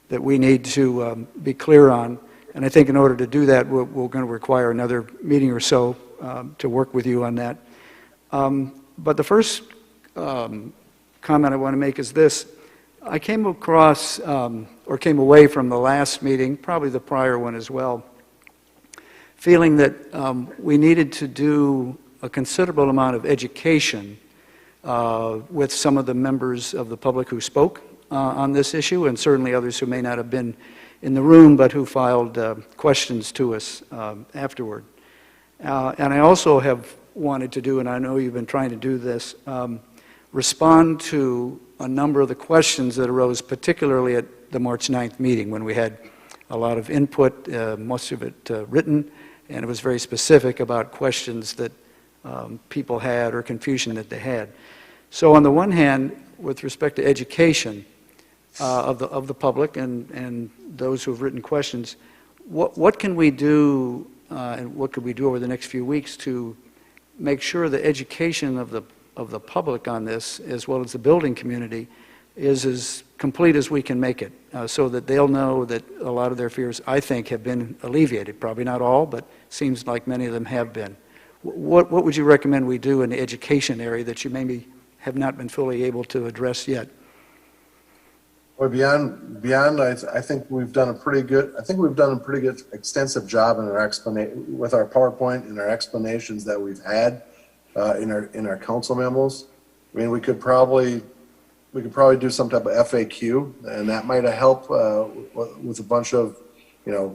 that we need to be clear on. And I think in order to do that, we're going to require another meeting or so to work with you on that. But the first comment I want to make is this. I came across, or came away from the last meeting, probably the prior one as well, feeling that we needed to do a considerable amount of education with some of the members of the public who spoke on this issue, and certainly others who may not have been in the room, but who filed questions to us afterward. And I also have wanted to do, and I know you've been trying to do this, respond to a number of the questions that arose, particularly at the March 9th meeting, when we had a lot of input, most of it written, and it was very specific about questions that people had or confusion that they had. So on the one hand, with respect to education of the public and those who have written questions, what can we do and what could we do over the next few weeks to make sure the education of the public on this, as well as the building community, is as complete as we can make it, so that they'll know that a lot of their fears, I think, have been alleviated. Probably not all, but seems like many of them have been. What would you recommend we do in the education area that you maybe have not been fully able to address yet? Well, beyond, I think we've done a pretty good. I think we've done a pretty good, extensive job in our explanation with our PowerPoint and our explanations that we've had in our council memos. I mean, we could probably do some type of FAQ, and that might have helped with a bunch of,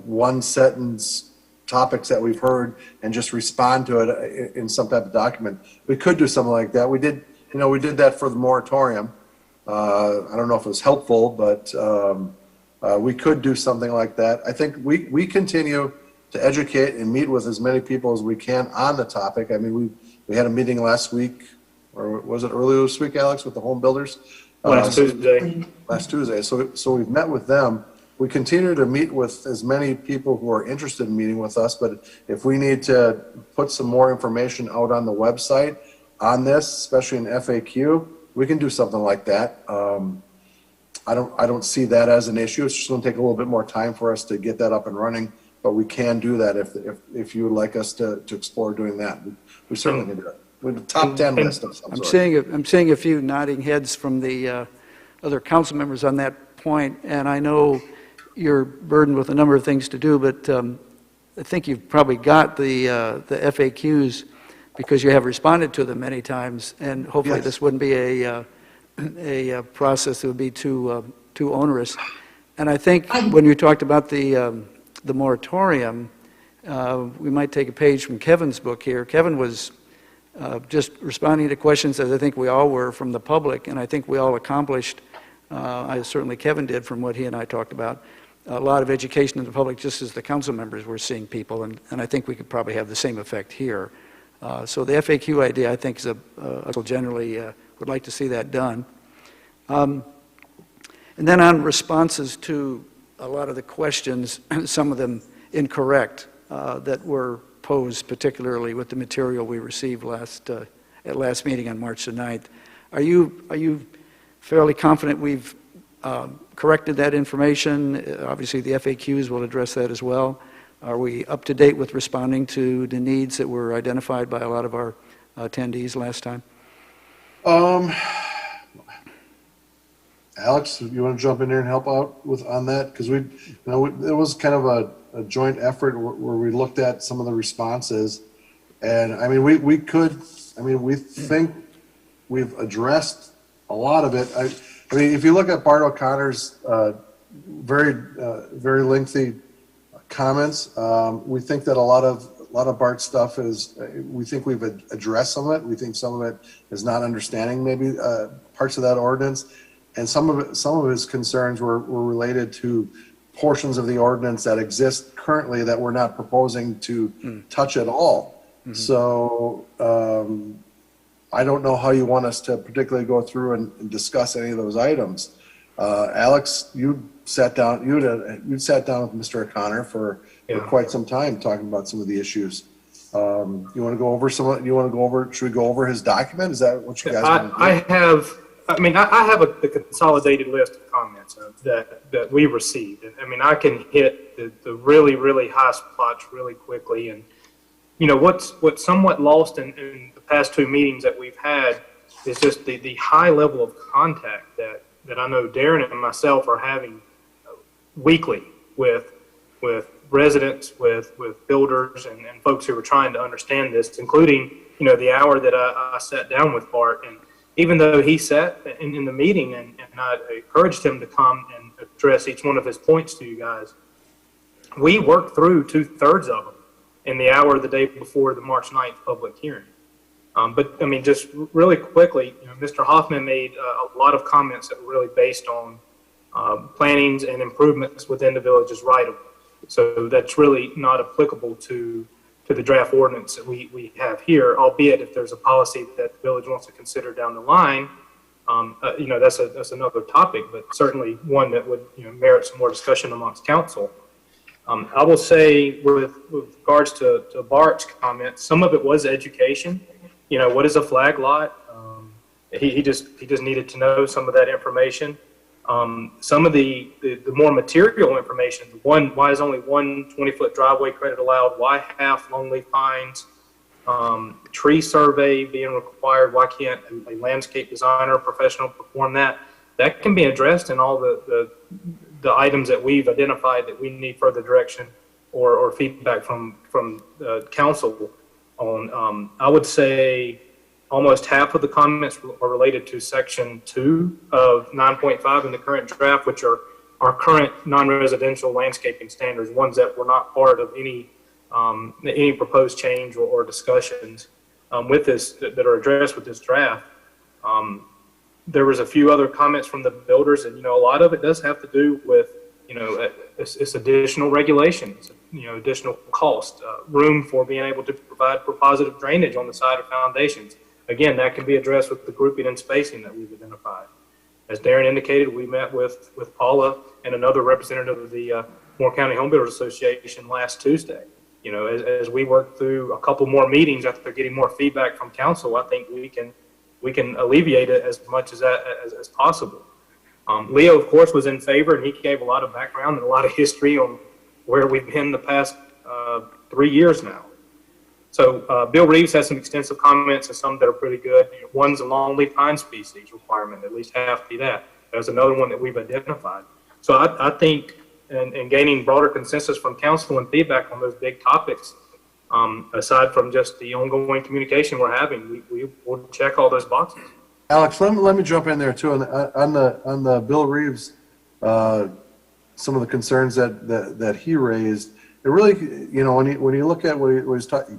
one sentence topics that we've heard, and just respond to it in some type of document. We could do something like that. We did that for the moratorium. I don't know if it was helpful, but we could do something like that. I think we continue to educate and meet with as many people as we can on the topic. I mean, we had a meeting last week, or was it earlier this week, Alex, with the home builders? Last Tuesday. Last Tuesday. So we've met with them. We continue to meet with as many people who are interested in meeting with us, but if we need to put some more information out on the website on this, especially in FAQ, we can do something like that. I don't see that as an issue. It's just going to take a little bit more time for us to get that up and running, but we can do that if you would like us to explore doing that. We certainly can do it. With the top 10 list of some sort. I'm seeing a few nodding heads from the other council members on that point, and I know you're burdened with a number of things to do, but I think you've probably got the FAQs because you have responded to them many times, and hopefully Yes. this wouldn't be a process that would be too onerous. And I think when you talked about the moratorium, we might take a page from Kevin's book here. Kevin was just responding to questions, as I think we all were, from the public, and I think we all accomplished, certainly Kevin did from what he and I talked about, a lot of education in the public just as the council members were seeing people, and I think we could probably have the same effect here. So the FAQ idea, I think, is generally would like to see that done. And then on responses to a lot of the questions, some of them incorrect, that were posed, particularly with the material we received at last meeting on March the 9th. Are you fairly confident we've corrected that information? Obviously, the FAQs will address that as well. Are we up to date with responding to the needs that were identified by a lot of our attendees last time? Alex, you want to jump in there and help out on that? Because it was kind of a joint effort where we looked at some of the responses, and I mean, we think we've addressed a lot of it. I mean, if you look at Bart O'Connor's very lengthy comments, we think that a lot of Bart's stuff we think we've addressed some of it. We think some of it is not understanding maybe parts of that ordinance, and some of his concerns were related to portions of the ordinance that exist currently that we're not proposing to touch at all. Mm-hmm. So I don't know how you want us to particularly go through and discuss any of those items. Alex, you sat down with Mr. O'Connor for quite some time talking about some of the issues. You want to go over should we go over his document? Is that what you guys want to do? I have the consolidated list of comments that we received. I mean, I can hit the really, really high spots really quickly. And, what's somewhat lost in the past two meetings that we've had is just the high level of contact that I know Darren and myself are having weekly with residents, with builders and folks who are trying to understand this, including, the hour that I sat down with Bart. And even though he sat in the meeting and I encouraged him to come and address each one of his points to you guys, we worked through 2/3 of them in the hour the day before the March 9th public hearing. But I mean, just really quickly, Mr. Hoffman made a lot of comments that were really based on plannings and improvements within the village's right of way. So that's really not applicable to the draft ordinance that we have here, albeit if there's a policy that the village wants to consider down the line, that's another topic, but certainly one that would merit some more discussion amongst council. I will say with regards to Bart's comments, some of it was education. What is a flag lot? He just needed to know some of that information. Some of the more material information, why is only one 20-foot driveway credit allowed? Why half longleaf pines? Tree survey being required. Why can't a landscape designer, professional perform that? That can be addressed in all the items that we've identified that we need further direction or feedback from council on. I would say almost half of the comments are related to Section 2 of 9.5 in the current draft, which are our current non-residential landscaping standards, ones that were not part of any proposed change or discussions with this that are addressed with this draft. There was a few other comments from the builders, and a lot of it does have to do with it's additional regulations, additional cost, room for being able to provide for positive drainage on the side of foundations. Again, that can be addressed with the grouping and spacing that we've identified. As Darren indicated, we met with Paula and another representative of the Moore County Home Builders Association last Tuesday. As we work through a couple more meetings after getting more feedback from council, I think we can alleviate it as much as possible. Leo, of course, was in favor, and he gave a lot of background and a lot of history on where we've been the past 3 years now. So Bill Reeves has some extensive comments and some that are pretty good. One's a longleaf pine species requirement, at least half be that. There's another one that we've identified. So I think in gaining broader consensus from council and feedback on those big topics, aside from just the ongoing communication we're having, we will check all those boxes. Alex, let me jump in there too on the Bill Reeves, some of the concerns that he raised. It really, when you look at what he's talking.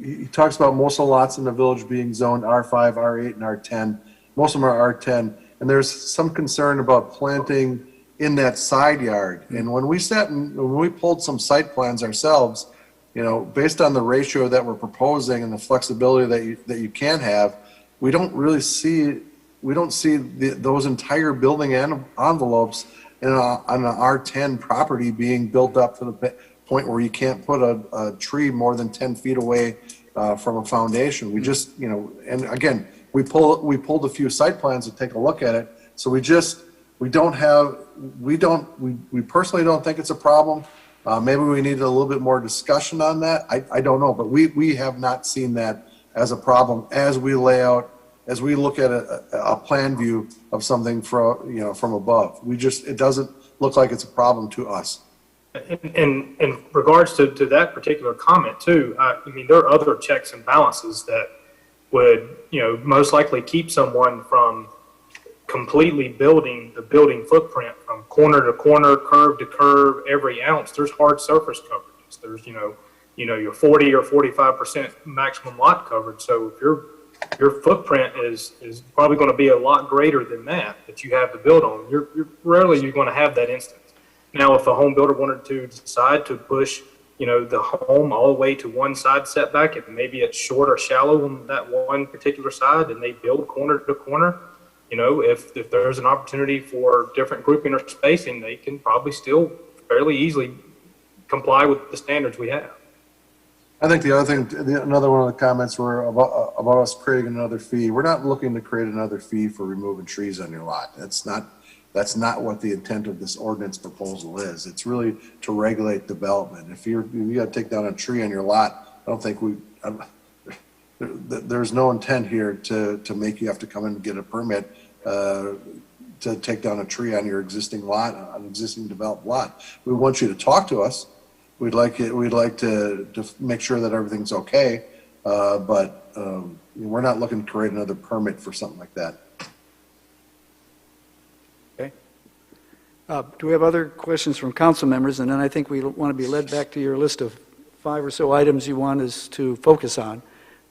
He talks about most of the lots in the village being zoned R5, R8, and R10. Most of them are R10. And there's some concern about planting in that side yard. And when we pulled some site plans ourselves, based on the ratio that we're proposing and the flexibility that you can have, we don't see those entire building envelopes on an R10 property being built up to the point where you can't put a tree more than 10 feet away from a foundation. We just, and again, we pulled a few site plans to take a look at it. So we personally don't think it's a problem. Maybe we need a little bit more discussion on that. I don't know, but we have not seen that as a problem as we look at a plan view of something from above. It doesn't look like it's a problem to us. In regards to that particular comment too, there are other checks and balances that would, most likely keep someone from completely building the building footprint from corner to corner, curb to curb, every ounce. There's hard surface coverages. There's, your 40 or 45% maximum lot coverage. So if your footprint is probably going to be a lot greater than that you have to build on, you're going to have that instance. Now, if a home builder wanted to decide to push, the home all the way to one side setback, and maybe it's short or shallow on that one particular side, and they build corner to corner, if there's an opportunity for different grouping or spacing, they can probably still fairly easily comply with the standards we have. I think the other thing, another one of the comments were about us creating another fee. We're not looking to create another fee for removing trees on your lot. That's not what the intent of this ordinance proposal is. It's really to regulate development. If you got to take down a tree on your lot, I don't think there's no intent here to make you have to come in and get a permit to take down a tree on your existing lot, on an existing developed lot. We want you to talk to us. We'd like to make sure that everything's okay, but we're not looking to create another permit for something like that. Okay. Do we have other questions from council members? And then I think we want to be led back to your list of 5 or so items you want us to focus on.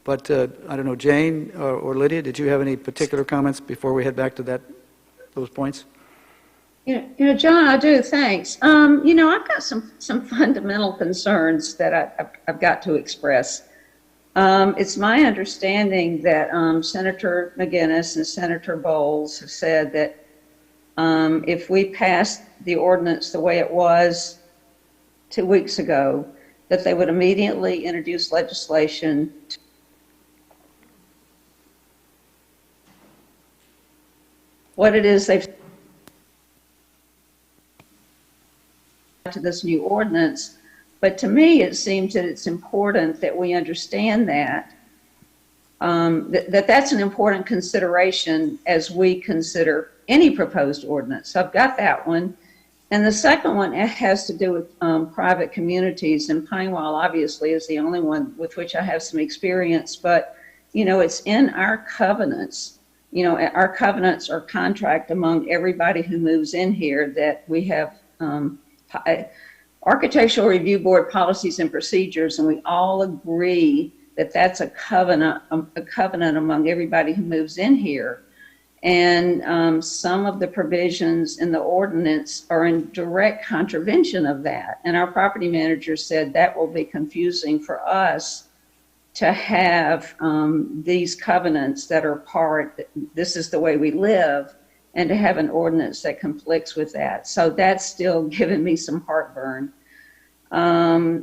But I don't know, Jane or Lydia, did you have any particular comments before we head back to those points? John, I do, thanks. I've got some fundamental concerns that I've got to express. It's my understanding that Senator McGinnis and Senator Bowles have said that if we passed the ordinance the way it was 2 weeks ago, that they would immediately introduce legislation what it is they've to this new ordinance. But to me, it seems that it's important that we understand that that's an important consideration as we consider any proposed ordinance. So I've got that one. And the second one has to do with private communities, and Pinewell obviously is the only one with which I have some experience, but it's in our covenants. Our covenants are contract among everybody who moves in here that we have Architectural Review Board policies and procedures, and we all agree that that's a covenant among everybody who moves in here. And some of the provisions in the ordinance are in direct contravention of that. And our property manager said that will be confusing for us to have these covenants that are this is the way we live, and to have an ordinance that conflicts with that. So that's still giving me some heartburn.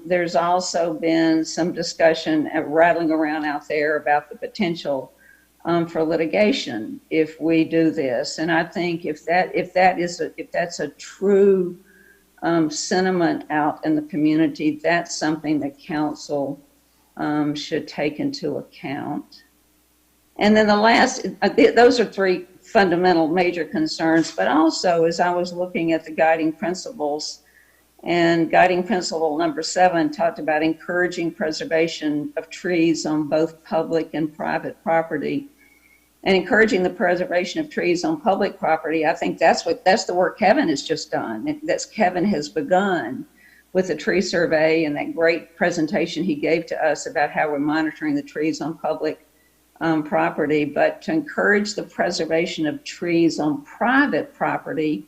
There's also been some discussion rattling around out there about the potential for litigation if we do this. And I think if that's a true sentiment out in the community, that's something that council should take into account. And then the last, those are 3 fundamental major concerns, but also as I was looking at the guiding principles, and guiding principle number 7 talked about encouraging preservation of trees on both public and private property. And encouraging the preservation of trees on public property, I think that's the work Kevin has just done. Kevin has begun with the tree survey and that great presentation he gave to us about how we're monitoring the trees on public property. But to encourage the preservation of trees on private property,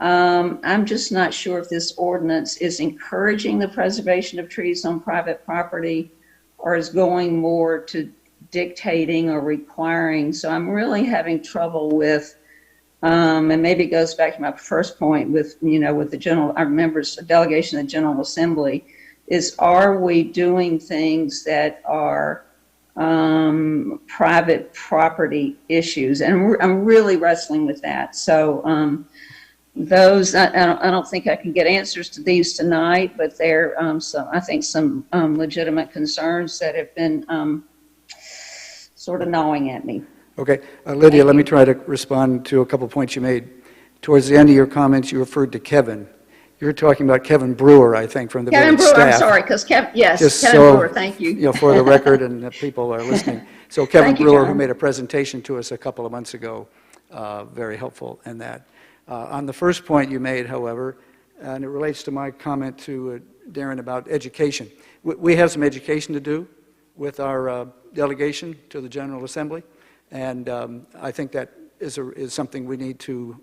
I'm just not sure if this ordinance is encouraging the preservation of trees on private property or is going more to dictating or requiring. So I'm really having trouble with, and maybe it goes back to my first point with, with our members, delegation of the General Assembly, is are we doing things that are private property issues? And I'm really wrestling with that. So those, I don't think I can get answers to these tonight, but they're I think some legitimate concerns that have been sort of gnawing at me. Okay. Lydia, let me try to respond to a couple points you made. Towards the end of your comments, you referred to Kevin. You were talking about Kevin Brewer, I think, from the Kevin village Brewer, staff. I'm sorry, because Kevin Brewer, thank you. For the record and the people are listening. So Kevin Brewer, John. who made a presentation to us a couple of months ago, very helpful in that. On the first point you made, however, and it relates to my comment to Darren about education. We have some education to do with our delegation to the General Assembly, and I think that is something we need to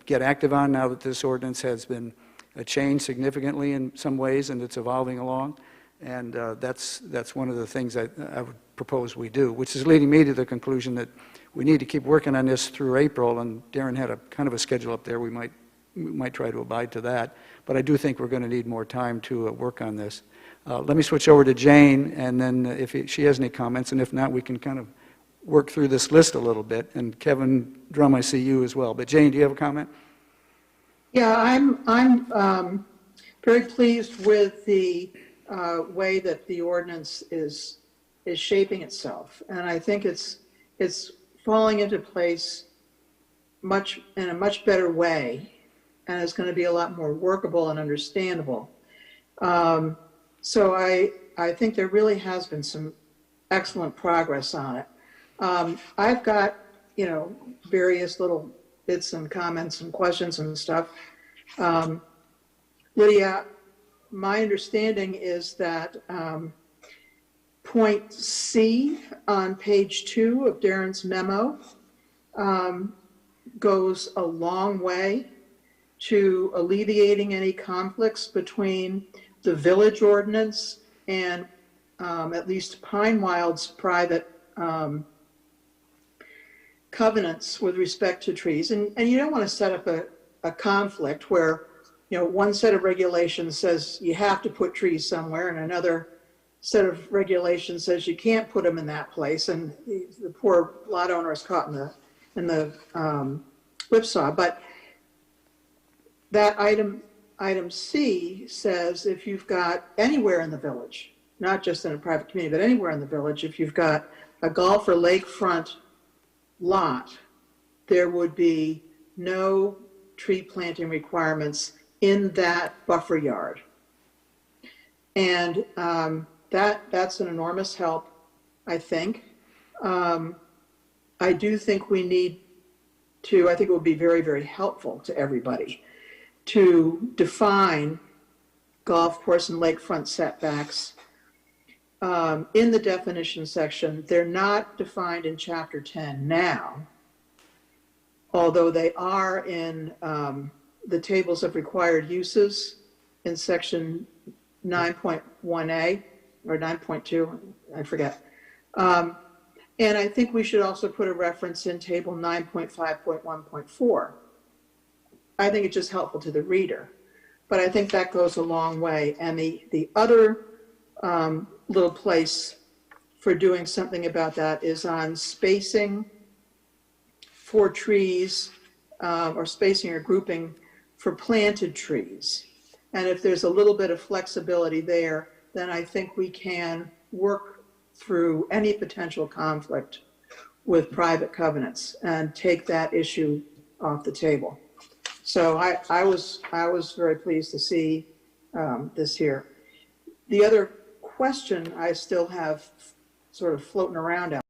get active on now that this ordinance has been changed significantly in some ways and it's evolving along, and that's one of the things I would propose we do, which is leading me to the conclusion that we need to keep working on this through April, and Darren had a kind of a schedule up there. We might try to abide to that, but I do think we're going to need more time to work on this. Let me switch over to Jane, and then if she has any comments, and if not, we can kind of work through this list a little bit. And Kevin Drum, I see you as well. But Jane, do you have a comment? Yeah, I'm very pleased with the way that the ordinance is shaping itself, and I think it's falling into place in a much better way, and it's going to be a lot more workable and understandable. So I think there really has been some excellent progress on it. I've got, various little bits and comments and questions and stuff. Lydia, my understanding is that point C on page 2 of Darren's memo goes a long way to alleviating any conflicts between the village ordinance and at least Pine Wild's private covenants with respect to trees. And you don't want to set up a conflict where, one set of regulations says you have to put trees somewhere and another set of regulations says you can't put them in that place. And the poor lot owner is caught in the whipsaw. But that item C says if you've got anywhere in the village, not just in a private community, but anywhere in the village, if you've got a golf or lakefront lot, there would be no tree planting requirements in that buffer yard. And that's an enormous help, I think. I do think we need to, I think it would be very, very helpful to everybody to define golf course and lakefront setbacks in the definition section. They're not defined in Chapter 10 now, although they are in the tables of required uses in section 9.1a or 9.2, I forget. And I think we should also put a reference in table 9.5.1.4. I think it's just helpful to the reader, but I think that goes a long way. And the other little place for doing something about that is on spacing for trees or spacing or grouping for planted trees. And if there's a little bit of flexibility there, then I think we can work through any potential conflict with private covenants and take that issue off the table. So I was very pleased to see this here. The other question I still have sort of floating around out